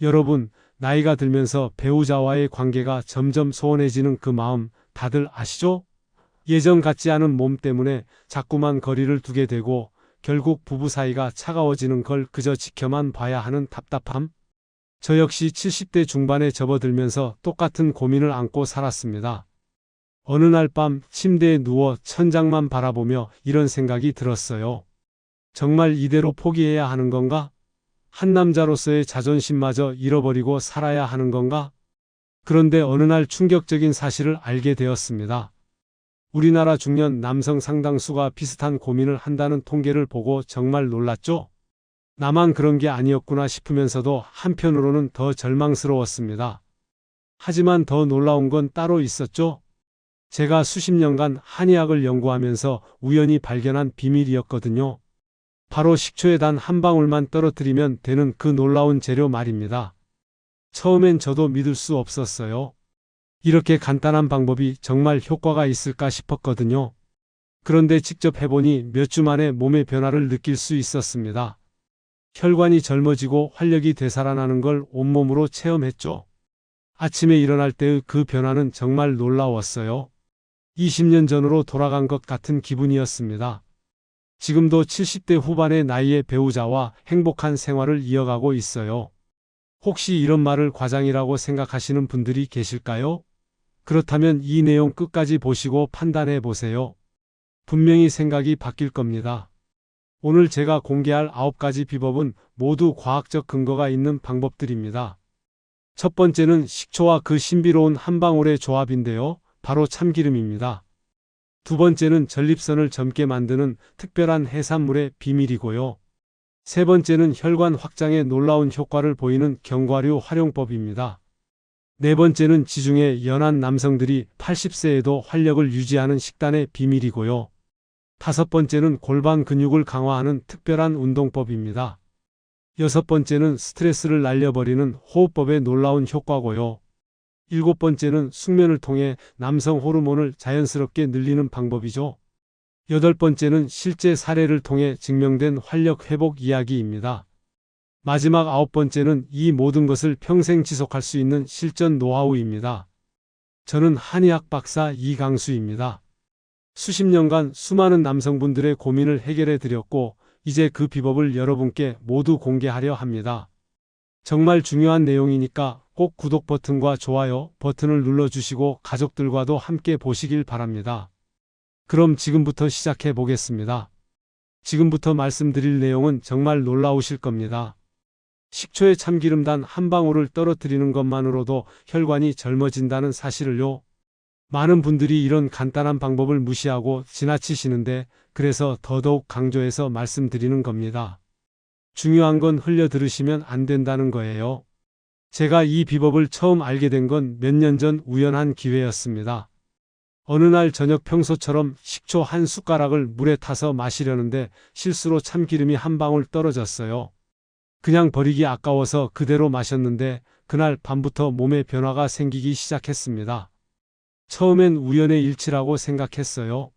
여러분, 나이가 들면서 배우자와의 관계가 점점 소원해지는 그 마음 다들 아시죠? 예전 같지 않은 몸 때문에 자꾸만 거리를 두게 되고 결국 부부 사이가 차가워지는 걸 그저 지켜만 봐야 하는 답답함? 저 역시 70대 중반에 접어들면서 똑같은 고민을 안고 살았습니다. 어느 날 밤 침대에 누워 천장만 바라보며 이런 생각이 들었어요. 정말 이대로 포기해야 하는 건가? 한 남자로서의 자존심마저 잃어버리고 살아야 하는 건가? 그런데 어느 날 충격적인 사실을 알게 되었습니다. 우리나라 중년 남성 상당수가 비슷한 고민을 한다는 통계를 보고 정말 놀랐죠? 나만 그런 게 아니었구나 싶으면서도 한편으로는 더 절망스러웠습니다. 하지만 더 놀라운 건 따로 있었죠? 제가 수십 년간 한의학을 연구하면서 우연히 발견한 비밀이었거든요. 바로 식초에 단 한 방울만 떨어뜨리면 되는 그 놀라운 재료 말입니다. 처음엔 저도 믿을 수 없었어요. 이렇게 간단한 방법이 정말 효과가 있을까 싶었거든요. 그런데 직접 해보니 몇 주 만에 몸의 변화를 느낄 수 있었습니다. 혈관이 젊어지고 활력이 되살아나는 걸 온몸으로 체험했죠. 아침에 일어날 때의 그 변화는 정말 놀라웠어요. 20년 전으로 돌아간 것 같은 기분이었습니다. 지금도 70대 후반의 나이의 배우자와 행복한 생활을 이어가고 있어요. 혹시 이런 말을 과장이라고 생각하시는 분들이 계실까요? 그렇다면 이 내용 끝까지 보시고 판단해 보세요. 분명히 생각이 바뀔 겁니다. 오늘 제가 공개할 9가지 비법은 모두 과학적 근거가 있는 방법들입니다. 첫 번째는 식초와 그 신비로운 한 방울의 조합인데요. 바로 참기름입니다. 두 번째는 전립선을 젊게 만드는 특별한 해산물의 비밀이고요. 세 번째는 혈관 확장에 놀라운 효과를 보이는 견과류 활용법입니다. 네 번째는 지중해 연한 남성들이 80세에도 활력을 유지하는 식단의 비밀이고요. 다섯 번째는 골반 근육을 강화하는 특별한 운동법입니다. 여섯 번째는 스트레스를 날려버리는 호흡법의 놀라운 효과고요. 일곱 번째는 숙면을 통해 남성 호르몬을 자연스럽게 늘리는 방법이죠. 여덟 번째는 실제 사례를 통해 증명된 활력 회복 이야기입니다. 마지막 9번째는 이 모든 것을 평생 지속할 수 있는 실전 노하우입니다. 저는 한의학 박사 이강수입니다. 수십 년간 수많은 남성분들의 고민을 해결해 드렸고 이제 그 비법을 여러분께 모두 공개하려 합니다. 정말 중요한 내용이니까 꼭 구독 버튼과 좋아요 버튼을 눌러주시고 가족들과도 함께 보시길 바랍니다. 그럼 지금부터 시작해 보겠습니다. 지금부터 말씀드릴 내용은 정말 놀라우실 겁니다. 식초에 참기름 단 한 방울을 떨어뜨리는 것만으로도 혈관이 젊어진다는 사실을요. 많은 분들이 이런 간단한 방법을 무시하고 지나치시는데 그래서 더더욱 강조해서 말씀드리는 겁니다. 중요한 건 흘려 들으시면 안 된다는 거예요. 제가 이 비법을 처음 알게 된 건 몇 년 전 우연한 기회였습니다. 어느 날 저녁 평소처럼 식초 한 숟가락을 물에 타서 마시려는데 실수로 참기름이 한 방울 떨어졌어요. 그냥 버리기 아까워서 그대로 마셨는데 그날 밤부터 몸에 변화가 생기기 시작했습니다. 처음엔 우연의 일치라고 생각했어요.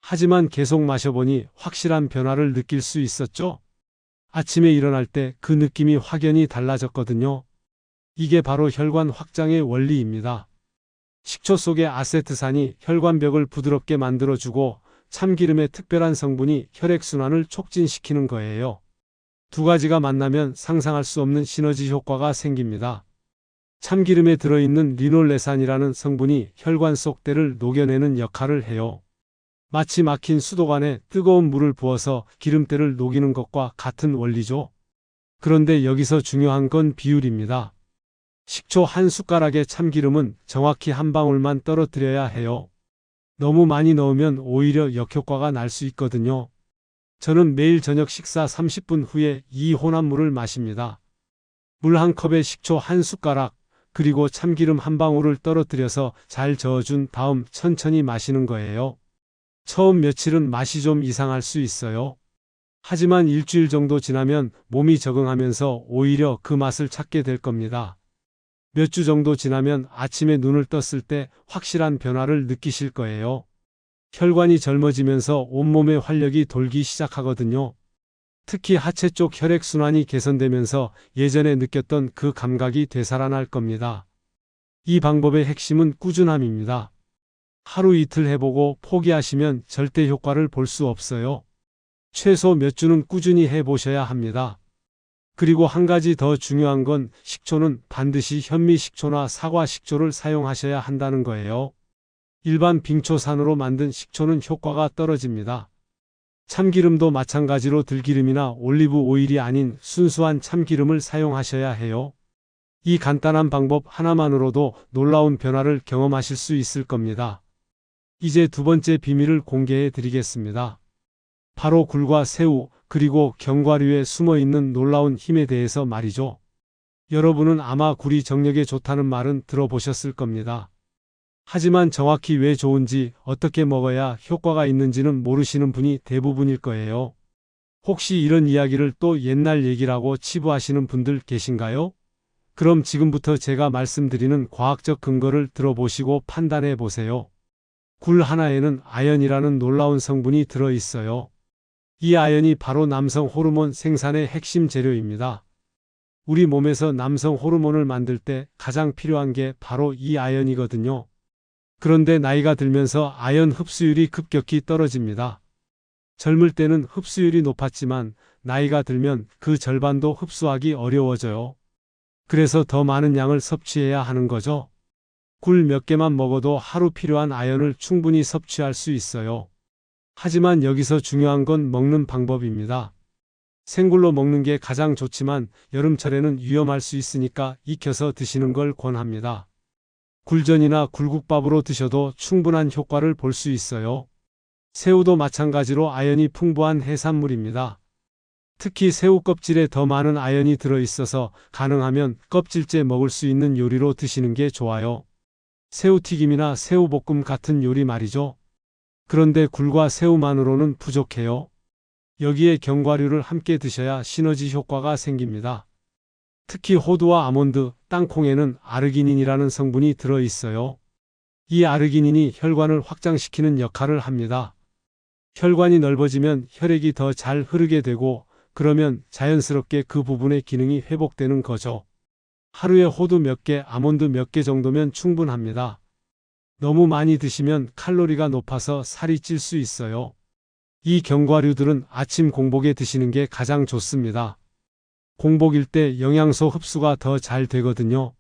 하지만 계속 마셔보니 확실한 변화를 느낄 수 있었죠. 아침에 일어날 때 그 느낌이 확연히 달라졌거든요. 이게 바로 혈관 확장의 원리입니다. 식초 속의 아세트산이 혈관벽을 부드럽게 만들어주고 참기름의 특별한 성분이 혈액순환을 촉진시키는 거예요. 두 가지가 만나면 상상할 수 없는 시너지 효과가 생깁니다. 참기름에 들어있는 리놀레산이라는 성분이 혈관 속 때를 녹여내는 역할을 해요. 마치 막힌 수도관에 뜨거운 물을 부어서 기름때를 녹이는 것과 같은 원리죠. 그런데 여기서 중요한 건 비율입니다. 식초 한 숟가락의 참기름은 정확히 한 방울만 떨어뜨려야 해요. 너무 많이 넣으면 오히려 역효과가 날 수 있거든요. 저는 매일 저녁 식사 30분 후에 이 혼합물을 마십니다. 물 한 컵에 식초 한 숟가락, 그리고 참기름 한 방울을 떨어뜨려서 잘 저어준 다음 천천히 마시는 거예요. 처음 며칠은 맛이 좀 이상할 수 있어요. 하지만 일주일 정도 지나면 몸이 적응하면서 오히려 그 맛을 찾게 될 겁니다. 몇 주 정도 지나면 아침에 눈을 떴을 때 확실한 변화를 느끼실 거예요. 혈관이 젊어지면서 온몸에 활력이 돌기 시작하거든요. 특히 하체 쪽 혈액순환이 개선되면서 예전에 느꼈던 그 감각이 되살아날 겁니다. 이 방법의 핵심은 꾸준함입니다. 하루 이틀 해보고 포기하시면 절대 효과를 볼 수 없어요. 최소 몇 주는 꾸준히 해보셔야 합니다. 그리고 한 가지 더 중요한 건 식초는 반드시 현미식초나 사과식초를 사용하셔야 한다는 거예요. 일반 빙초산으로 만든 식초는 효과가 떨어집니다. 참기름도 마찬가지로 들기름이나 올리브 오일이 아닌 순수한 참기름을 사용하셔야 해요. 이 간단한 방법 하나만으로도 놀라운 변화를 경험하실 수 있을 겁니다. 이제 두 번째 비밀을 공개해 드리겠습니다. 바로 굴과 새우, 그리고 견과류에 숨어있는 놀라운 힘에 대해서 말이죠. 여러분은 아마 굴이 정력에 좋다는 말은 들어보셨을 겁니다. 하지만 정확히 왜 좋은지, 어떻게 먹어야 효과가 있는지는 모르시는 분이 대부분일 거예요. 혹시 이런 이야기를 또 옛날 얘기라고 치부하시는 분들 계신가요? 그럼 지금부터 제가 말씀드리는 과학적 근거를 들어보시고 판단해 보세요. 굴 하나에는 아연이라는 놀라운 성분이 들어 있어요. 이 아연이 바로 남성 호르몬 생산의 핵심 재료입니다. 우리 몸에서 남성 호르몬을 만들 때 가장 필요한 게 바로 이 아연이거든요. 그런데 나이가 들면서 아연 흡수율이 급격히 떨어집니다. 젊을 때는 흡수율이 높았지만 나이가 들면 그 절반도 흡수하기 어려워져요. 그래서 더 많은 양을 섭취해야 하는 거죠. 굴 몇 개만 먹어도 하루 필요한 아연을 충분히 섭취할 수 있어요. 하지만 여기서 중요한 건 먹는 방법입니다. 생굴로 먹는 게 가장 좋지만 여름철에는 위험할 수 있으니까 익혀서 드시는 걸 권합니다. 굴전이나 굴국밥으로 드셔도 충분한 효과를 볼 수 있어요. 새우도 마찬가지로 아연이 풍부한 해산물입니다. 특히 새우 껍질에 더 많은 아연이 들어있어서 가능하면 껍질째 먹을 수 있는 요리로 드시는 게 좋아요. 새우튀김이나 새우볶음 같은 요리 말이죠. 그런데 굴과 새우만으로는 부족해요. 여기에 견과류를 함께 드셔야 시너지 효과가 생깁니다. 특히 호두와 아몬드, 땅콩에는 아르기닌이라는 성분이 들어있어요. 이 아르기닌이 혈관을 확장시키는 역할을 합니다. 혈관이 넓어지면 혈액이 더 잘 흐르게 되고 그러면 자연스럽게 그 부분의 기능이 회복되는 거죠. 하루에 호두 몇 개, 아몬드 몇 개 정도면 충분합니다. 너무 많이 드시면 칼로리가 높아서 살이 찔 수 있어요. 이 견과류들은 아침 공복에 드시는 게 가장 좋습니다. 공복일 때 영양소 흡수가 더 잘 되거든요.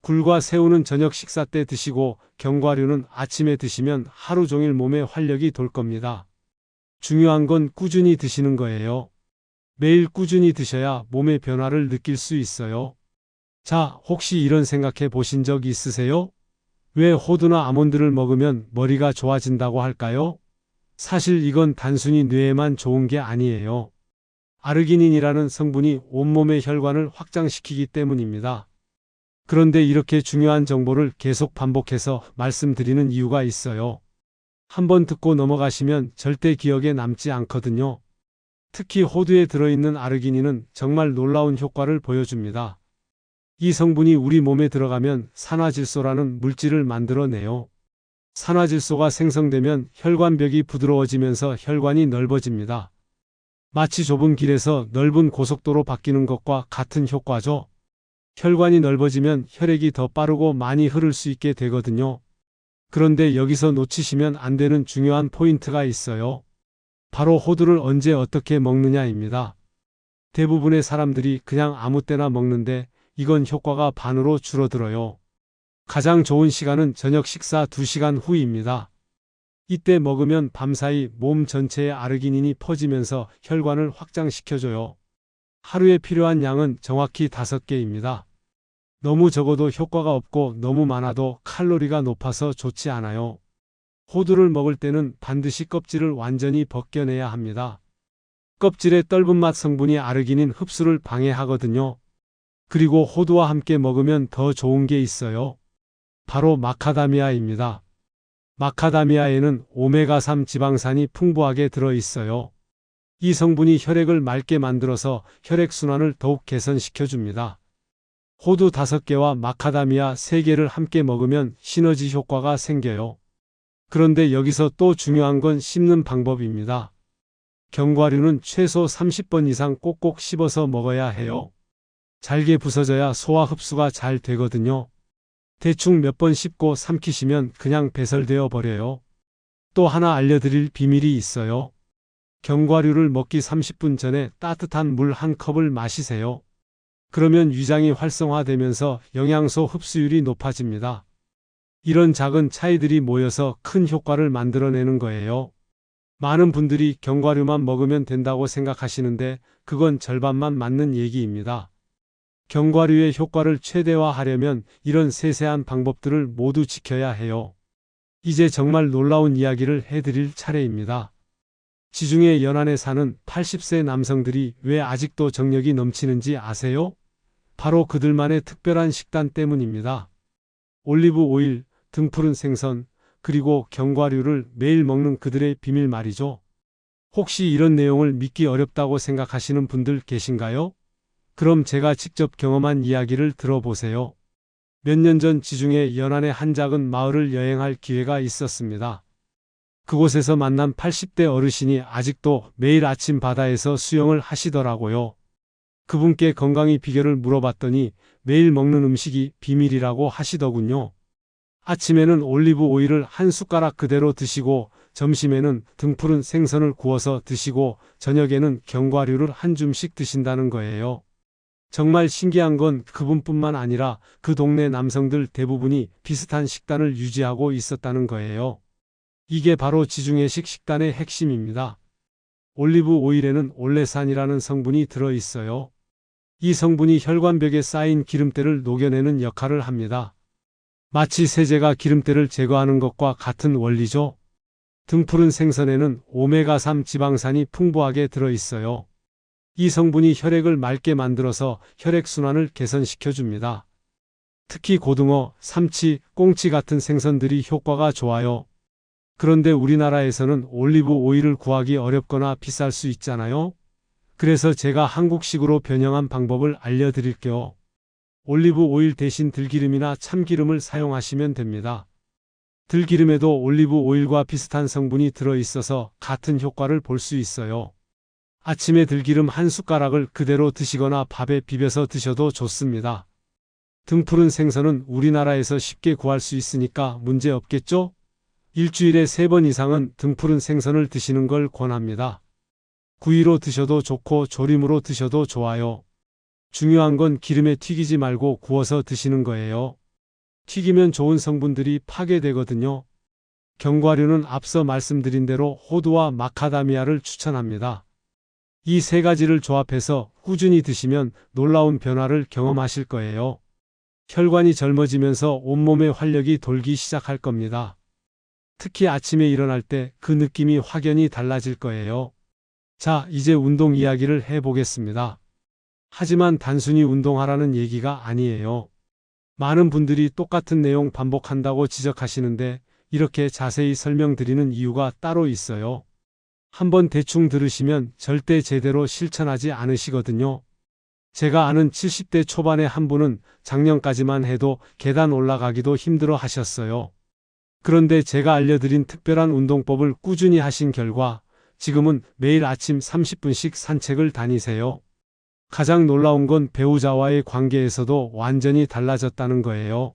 굴과 새우는 저녁 식사 때 드시고 견과류는 아침에 드시면 하루 종일 몸에 활력이 돌 겁니다. 중요한 건 꾸준히 드시는 거예요. 매일 꾸준히 드셔야 몸의 변화를 느낄 수 있어요. 자, 혹시 이런 생각해 보신 적 있으세요? 왜 호두나 아몬드를 먹으면 머리가 좋아진다고 할까요? 사실 이건 단순히 뇌에만 좋은 게 아니에요. 아르기닌이라는 성분이 온몸의 혈관을 확장시키기 때문입니다. 그런데 이렇게 중요한 정보를 계속 반복해서 말씀드리는 이유가 있어요. 한번 듣고 넘어가시면 절대 기억에 남지 않거든요. 특히 호두에 들어있는 아르기닌은 정말 놀라운 효과를 보여줍니다. 이 성분이 우리 몸에 들어가면 산화질소라는 물질을 만들어내요. 산화질소가 생성되면 혈관벽이 부드러워지면서 혈관이 넓어집니다. 마치 좁은 길에서 넓은 고속도로 바뀌는 것과 같은 효과죠. 혈관이 넓어지면 혈액이 더 빠르고 많이 흐를 수 있게 되거든요. 그런데 여기서 놓치시면 안 되는 중요한 포인트가 있어요. 바로 호두를 언제 어떻게 먹느냐입니다. 대부분의 사람들이 그냥 아무 때나 먹는데 이건 효과가 반으로 줄어들어요. 가장 좋은 시간은 저녁 식사 2시간 후입니다. 이때 먹으면 밤사이 몸 전체에 아르기닌이 퍼지면서 혈관을 확장시켜줘요. 하루에 필요한 양은 정확히 5개입니다. 너무 적어도 효과가 없고 너무 많아도 칼로리가 높아서 좋지 않아요. 호두를 먹을 때는 반드시 껍질을 완전히 벗겨내야 합니다. 껍질의 떫은 맛 성분이 아르기닌 흡수를 방해하거든요. 그리고 호두와 함께 먹으면 더 좋은 게 있어요. 바로 마카다미아입니다. 마카다미아에는 오메가3 지방산이 풍부하게 들어있어요. 이 성분이 혈액을 맑게 만들어서 혈액순환을 더욱 개선시켜줍니다. 호두 5개와 마카다미아 3개를 함께 먹으면 시너지 효과가 생겨요. 그런데 여기서 또 중요한 건 씹는 방법입니다. 견과류는 최소 30번 이상 꼭꼭 씹어서 먹어야 해요. 잘게 부서져야 소화 흡수가 잘 되거든요. 대충 몇 번 씹고 삼키시면 그냥 배설되어 버려요. 또 하나 알려드릴 비밀이 있어요. 견과류를 먹기 30분 전에 따뜻한 물 한 컵을 마시세요. 그러면 위장이 활성화되면서 영양소 흡수율이 높아집니다. 이런 작은 차이들이 모여서 큰 효과를 만들어내는 거예요. 많은 분들이 견과류만 먹으면 된다고 생각하시는데 그건 절반만 맞는 얘기입니다. 견과류의 효과를 최대화하려면 이런 세세한 방법들을 모두 지켜야 해요. 이제 정말 놀라운 이야기를 해드릴 차례입니다. 지중해 연안에 사는 80세 남성들이 왜 아직도 정력이 넘치는지 아세요? 바로 그들만의 특별한 식단 때문입니다. 올리브 오일, 등푸른 생선, 그리고 견과류를 매일 먹는 그들의 비밀 말이죠. 혹시 이런 내용을 믿기 어렵다고 생각하시는 분들 계신가요? 그럼 제가 직접 경험한 이야기를 들어보세요. 몇 년 전 지중해 연안의 한 작은 마을을 여행할 기회가 있었습니다. 그곳에서 만난 80대 어르신이 아직도 매일 아침 바다에서 수영을 하시더라고요. 그분께 건강의 비결을 물어봤더니 매일 먹는 음식이 비밀이라고 하시더군요. 아침에는 올리브 오일을 한 숟가락 그대로 드시고 점심에는 등푸른 생선을 구워서 드시고 저녁에는 견과류를 한 줌씩 드신다는 거예요. 정말 신기한 건 그분뿐만 아니라 그 동네 남성들 대부분이 비슷한 식단을 유지하고 있었다는 거예요. 이게 바로 지중해식 식단의 핵심입니다. 올리브 오일에는 올레산이라는 성분이 들어 있어요. 이 성분이 혈관벽에 쌓인 기름때를 녹여내는 역할을 합니다. 마치 세제가 기름때를 제거하는 것과 같은 원리죠. 등푸른 생선에는 오메가3 지방산이 풍부하게 들어 있어요. 이 성분이 혈액을 맑게 만들어서 혈액순환을 개선시켜줍니다. 특히 고등어, 삼치, 꽁치 같은 생선들이 효과가 좋아요. 그런데 우리나라에서는 올리브 오일을 구하기 어렵거나 비쌀 수 있잖아요. 그래서 제가 한국식으로 변형한 방법을 알려드릴게요. 올리브 오일 대신 들기름이나 참기름을 사용하시면 됩니다. 들기름에도 올리브 오일과 비슷한 성분이 들어있어서 같은 효과를 볼 수 있어요. 아침에 들기름 한 숟가락을 그대로 드시거나 밥에 비벼서 드셔도 좋습니다. 등푸른 생선은 우리나라에서 쉽게 구할 수 있으니까 문제 없겠죠? 일주일에 3번 이상은 등푸른 생선을 드시는 걸 권합니다. 구이로 드셔도 좋고 조림으로 드셔도 좋아요. 중요한 건 기름에 튀기지 말고 구워서 드시는 거예요. 튀기면 좋은 성분들이 파괴되거든요. 견과류는 앞서 말씀드린 대로 호두와 마카다미아를 추천합니다. 이 세 가지를 조합해서 꾸준히 드시면 놀라운 변화를 경험하실 거예요. 혈관이 젊어지면서 온몸에 활력이 돌기 시작할 겁니다. 특히 아침에 일어날 때 그 느낌이 확연히 달라질 거예요. 자, 이제 운동 이야기를 해보겠습니다. 하지만 단순히 운동하라는 얘기가 아니에요. 많은 분들이 똑같은 내용 반복한다고 지적하시는데 이렇게 자세히 설명드리는 이유가 따로 있어요. 한번 대충 들으시면 절대 제대로 실천하지 않으시거든요. 제가 아는 70대 초반의 한 분은 작년까지만 해도 계단 올라가기도 힘들어 하셨어요. 그런데 제가 알려드린 특별한 운동법을 꾸준히 하신 결과 지금은 매일 아침 30분씩 산책을 다니세요. 가장 놀라운 건 배우자와의 관계에서도 완전히 달라졌다는 거예요.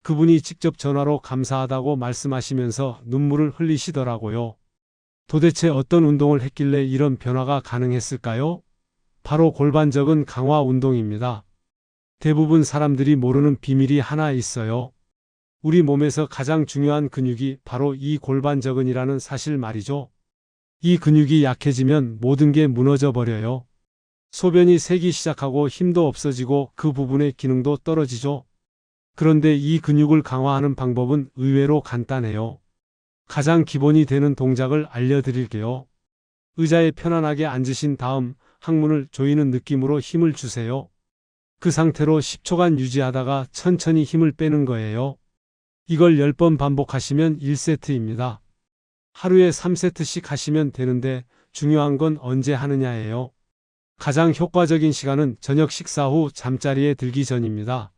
그분이 직접 전화로 감사하다고 말씀하시면서 눈물을 흘리시더라고요. 도대체 어떤 운동을 했길래 이런 변화가 가능했을까요? 바로 골반적은 강화 운동입니다. 대부분 사람들이 모르는 비밀이 하나 있어요. 우리 몸에서 가장 중요한 근육이 바로 이 골반적은이라는 사실 말이죠. 이 근육이 약해지면 모든 게 무너져 버려요. 소변이 새기 시작하고 힘도 없어지고 그 부분의 기능도 떨어지죠. 그런데 이 근육을 강화하는 방법은 의외로 간단해요. 가장 기본이 되는 동작을 알려드릴게요. 의자에 편안하게 앉으신 다음 항문을 조이는 느낌으로 힘을 주세요. 그 상태로 10초간 유지하다가 천천히 힘을 빼는 거예요. 이걸 10번 반복하시면 1세트입니다. 하루에 3세트씩 하시면 되는데 중요한 건 언제 하느냐예요. 가장 효과적인 시간은 저녁 식사 후 잠자리에 들기 전입니다.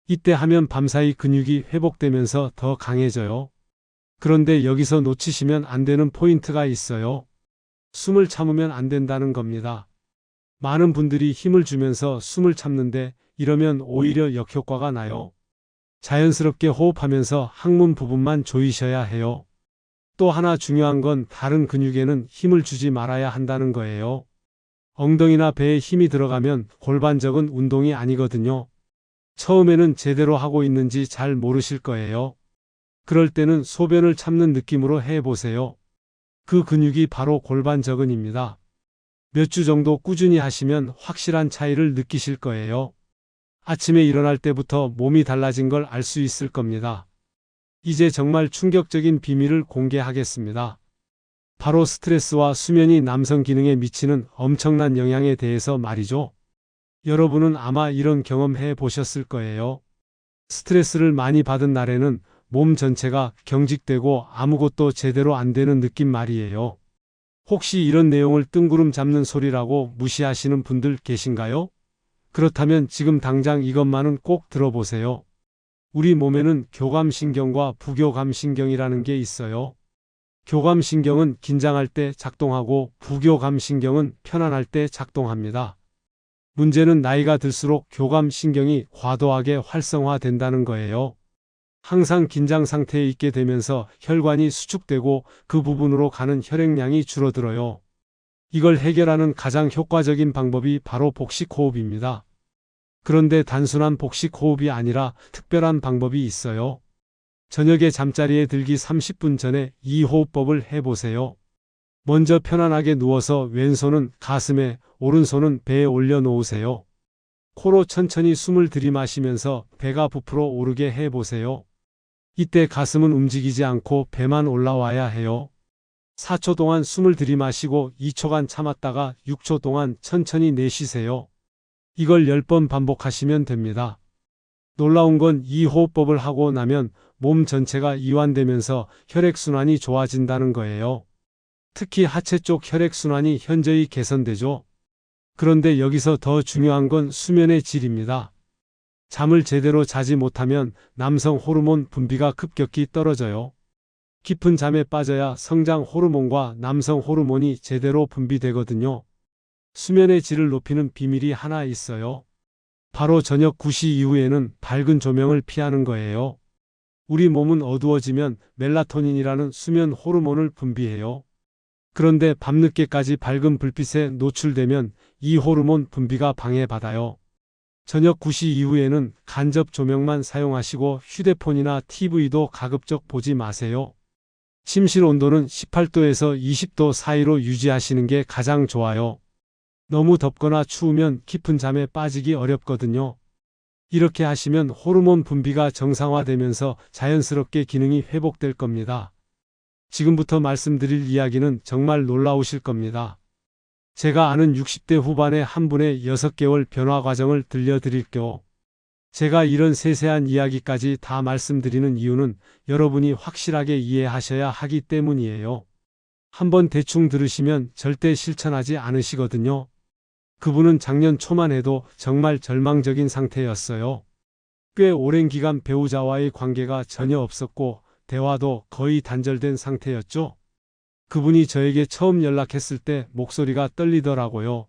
이때 하면 밤사이 근육이 회복되면서 더 강해져요. 그런데 여기서 놓치시면 안 되는 포인트가 있어요. 숨을 참으면 안 된다는 겁니다. 많은 분들이 힘을 주면서 숨을 참는데 이러면 오히려 역효과가 나요. 자연스럽게 호흡하면서 항문 부분만 조이셔야 해요. 또 하나 중요한 건 다른 근육에는 힘을 주지 말아야 한다는 거예요. 엉덩이나 배에 힘이 들어가면 골반적은 운동이 아니거든요. 처음에는 제대로 하고 있는지 잘 모르실 거예요. 그럴 때는 소변을 참는 느낌으로 해보세요. 그 근육이 바로 골반적은입니다. 몇 주 정도 꾸준히 하시면 확실한 차이를 느끼실 거예요. 아침에 일어날 때부터 몸이 달라진 걸 알 수 있을 겁니다. 이제 정말 충격적인 비밀을 공개하겠습니다. 바로 스트레스와 수면이 남성 기능에 미치는 엄청난 영향에 대해서 말이죠. 여러분은 아마 이런 경험 해 보셨을 거예요. 스트레스를 많이 받은 날에는 몸 전체가 경직되고 아무것도 제대로 안 되는 느낌 말이에요. 혹시 이런 내용을 뜬구름 잡는 소리라고 무시하시는 분들 계신가요? 그렇다면 지금 당장 이것만은 꼭 들어보세요. 우리 몸에는 교감신경과 부교감신경이라는 게 있어요. 교감신경은 긴장할 때 작동하고 부교감신경은 편안할 때 작동합니다. 문제는 나이가 들수록 교감신경이 과도하게 활성화된다는 거예요. 항상 긴장 상태에 있게 되면서 혈관이 수축되고 그 부분으로 가는 혈액량이 줄어들어요. 이걸 해결하는 가장 효과적인 방법이 바로 복식호흡입니다. 그런데 단순한 복식호흡이 아니라 특별한 방법이 있어요. 저녁에 잠자리에 들기 30분 전에 이 호흡법을 해보세요. 먼저 편안하게 누워서 왼손은 가슴에, 오른손은 배에 올려놓으세요. 코로 천천히 숨을 들이마시면서 배가 부풀어 오르게 해보세요. 이때 가슴은 움직이지 않고 배만 올라와야 해요. 4초 동안 숨을 들이마시고 2초간 참았다가 6초 동안 천천히 내쉬세요. 이걸 10번 반복하시면 됩니다. 놀라운 건 이 호흡법을 하고 나면 몸 전체가 이완되면서 혈액순환이 좋아진다는 거예요. 특히 하체 쪽 혈액순환이 현저히 개선되죠. 그런데 여기서 더 중요한 건 수면의 질입니다. 잠을 제대로 자지 못하면 남성 호르몬 분비가 급격히 떨어져요. 깊은 잠에 빠져야 성장 호르몬과 남성 호르몬이 제대로 분비되거든요. 수면의 질을 높이는 비밀이 하나 있어요. 바로 저녁 9시 이후에는 밝은 조명을 피하는 거예요. 우리 몸은 어두워지면 멜라토닌이라는 수면 호르몬을 분비해요. 그런데 밤늦게까지 밝은 불빛에 노출되면 이 호르몬 분비가 방해받아요. 저녁 9시 이후에는 간접 조명만 사용하시고 휴대폰이나 TV도 가급적 보지 마세요. 침실 온도는 18도에서 20도 사이로 유지하시는 게 가장 좋아요. 너무 덥거나 추우면 깊은 잠에 빠지기 어렵거든요. 이렇게 하시면 호르몬 분비가 정상화되면서 자연스럽게 기능이 회복될 겁니다. 지금부터 말씀드릴 이야기는 정말 놀라우실 겁니다. 제가 아는 60대 후반의 한 분의 6개월 변화 과정을 들려드릴게요. 제가 이런 세세한 이야기까지 다 말씀드리는 이유는 여러분이 확실하게 이해하셔야 하기 때문이에요. 한번 대충 들으시면 절대 실천하지 않으시거든요. 그분은 작년 초만 해도 정말 절망적인 상태였어요. 꽤 오랜 기간 배우자와의 관계가 전혀 없었고 대화도 거의 단절된 상태였죠. 그분이 저에게 처음 연락했을 때 목소리가 떨리더라고요.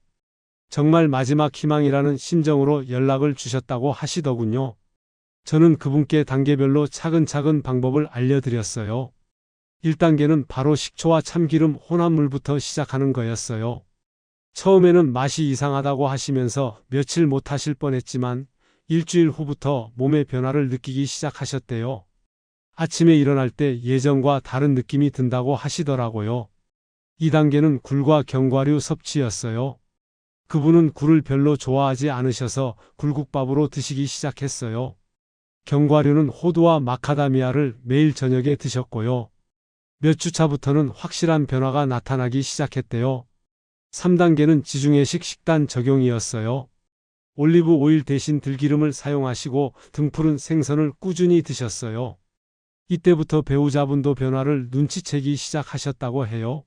정말 마지막 희망이라는 심정으로 연락을 주셨다고 하시더군요. 저는 그분께 단계별로 차근차근 방법을 알려드렸어요. 1단계는 바로 식초와 참기름 혼합물부터 시작하는 거였어요. 처음에는 맛이 이상하다고 하시면서 며칠 못 하실 뻔했지만 일주일 후부터 몸의 변화를 느끼기 시작하셨대요. 아침에 일어날 때 예전과 다른 느낌이 든다고 하시더라고요. 2단계는 굴과 견과류 섭취였어요. 그분은 굴을 별로 좋아하지 않으셔서 굴국밥으로 드시기 시작했어요. 견과류는 호두와 마카다미아를 매일 저녁에 드셨고요. 몇 주 차부터는 확실한 변화가 나타나기 시작했대요. 3단계는 지중해식 식단 적용이었어요. 올리브 오일 대신 들기름을 사용하시고 등푸른 생선을 꾸준히 드셨어요. 이때부터 배우자분도 변화를 눈치채기 시작하셨다고 해요.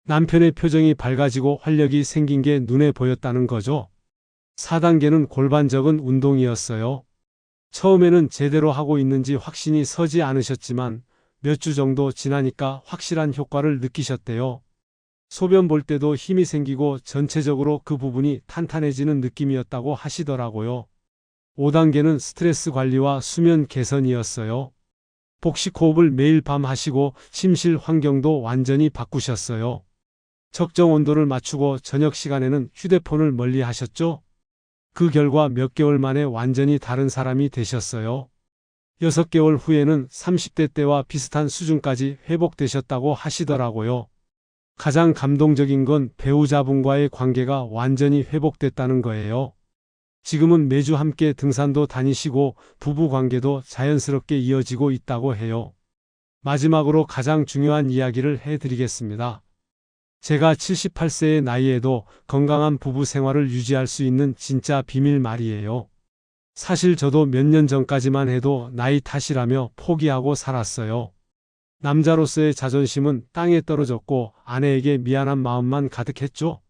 남편의 표정이 밝아지고 활력이 생긴 게 눈에 보였다는 거죠. 4단계는 골반적인 운동이었어요. 처음에는 제대로 하고 있는지 확신이 서지 않으셨지만 몇 주 정도 지나니까 확실한 효과를 느끼셨대요. 소변 볼 때도 힘이 생기고 전체적으로 그 부분이 탄탄해지는 느낌이었다고 하시더라고요. 5단계는 스트레스 관리와 수면 개선이었어요. 복식 호흡을 매일 밤 하시고 침실 환경도 완전히 바꾸셨어요. 적정 온도를 맞추고 저녁 시간에는 휴대폰을 멀리 하셨죠? 그 결과 몇 개월 만에 완전히 다른 사람이 되셨어요. 6개월 후에는 30대 때와 비슷한 수준까지 회복되셨다고 하시더라고요. 가장 감동적인 건 배우자분과의 관계가 완전히 회복됐다는 거예요. 지금은 매주 함께 등산도 다니시고 부부 관계도 자연스럽게 이어지고 있다고 해요. 마지막으로 가장 중요한 이야기를 해드리겠습니다. 제가 78세의 나이에도 건강한 부부 생활을 유지할 수 있는 진짜 비밀 말이에요. 사실 저도 몇 년 전까지만 해도 나이 탓이라며 포기하고 살았어요. 남자로서의 자존심은 땅에 떨어졌고 아내에게 미안한 마음만 가득했죠.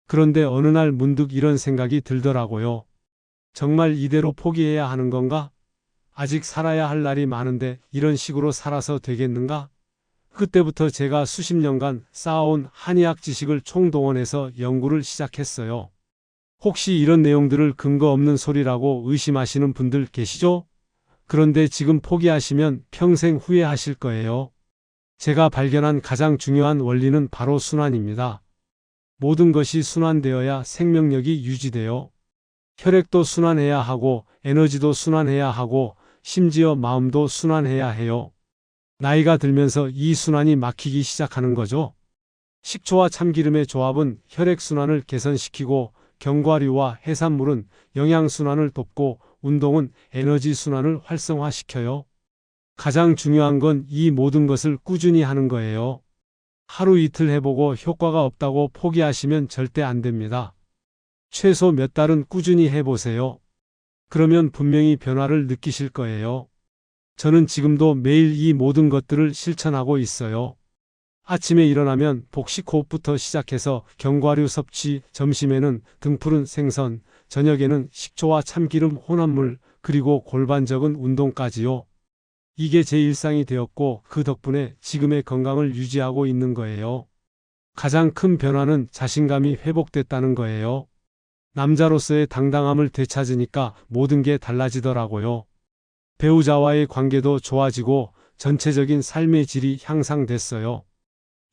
그런데 어느 날 문득 이런 생각이 들더라고요. 정말 이대로 포기해야 하는 건가? 아직 살아야 할 날이 많은데 이런 식으로 살아서 되겠는가? 그때부터 제가 수십 년간 쌓아온 한의학 지식을 총동원해서 연구를 시작했어요. 혹시 이런 내용들을 근거 없는 소리라고 의심하시는 분들 계시죠? 그런데 지금 포기하시면 평생 후회하실 거예요. 제가 발견한 가장 중요한 원리는 바로 순환입니다. 모든 것이 순환되어야 생명력이 유지돼요. 혈액도 순환해야 하고 에너지도 순환해야 하고 심지어 마음도 순환해야 해요. 나이가 들면서 이 순환이 막히기 시작하는 거죠. 식초와 참기름의 조합은 혈액순환을 개선시키고 견과류와 해산물은 영양순환을 돕고 운동은 에너지순환을 활성화시켜요. 가장 중요한 건 이 모든 것을 꾸준히 하는 거예요. 하루 이틀 해보고 효과가 없다고 포기하시면 절대 안 됩니다. 최소 몇 달은 꾸준히 해보세요. 그러면 분명히 변화를 느끼실 거예요. 저는 지금도 매일 이 모든 것들을 실천하고 있어요. 아침에 일어나면 복식 호흡부터 시작해서 견과류 섭취, 점심에는 등푸른 생선, 저녁에는 식초와 참기름 혼합물, 그리고 골반적인 운동까지요. 이게 제 일상이 되었고 그 덕분에 지금의 건강을 유지하고 있는 거예요. 가장 큰 변화는 자신감이 회복됐다는 거예요. 남자로서의 당당함을 되찾으니까 모든 게 달라지더라고요. 배우자와의 관계도 좋아지고 전체적인 삶의 질이 향상됐어요.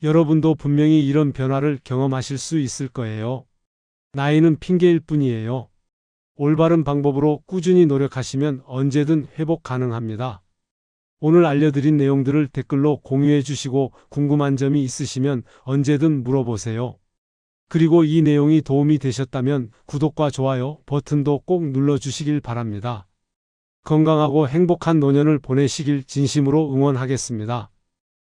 여러분도 분명히 이런 변화를 경험하실 수 있을 거예요. 나이는 핑계일 뿐이에요. 올바른 방법으로 꾸준히 노력하시면 언제든 회복 가능합니다. 오늘 알려드린 내용들을 댓글로 공유해 주시고 궁금한 점이 있으시면 언제든 물어보세요. 그리고 이 내용이 도움이 되셨다면 구독과 좋아요 버튼도 꼭 눌러주시길 바랍니다. 건강하고 행복한 노년을 보내시길 진심으로 응원하겠습니다.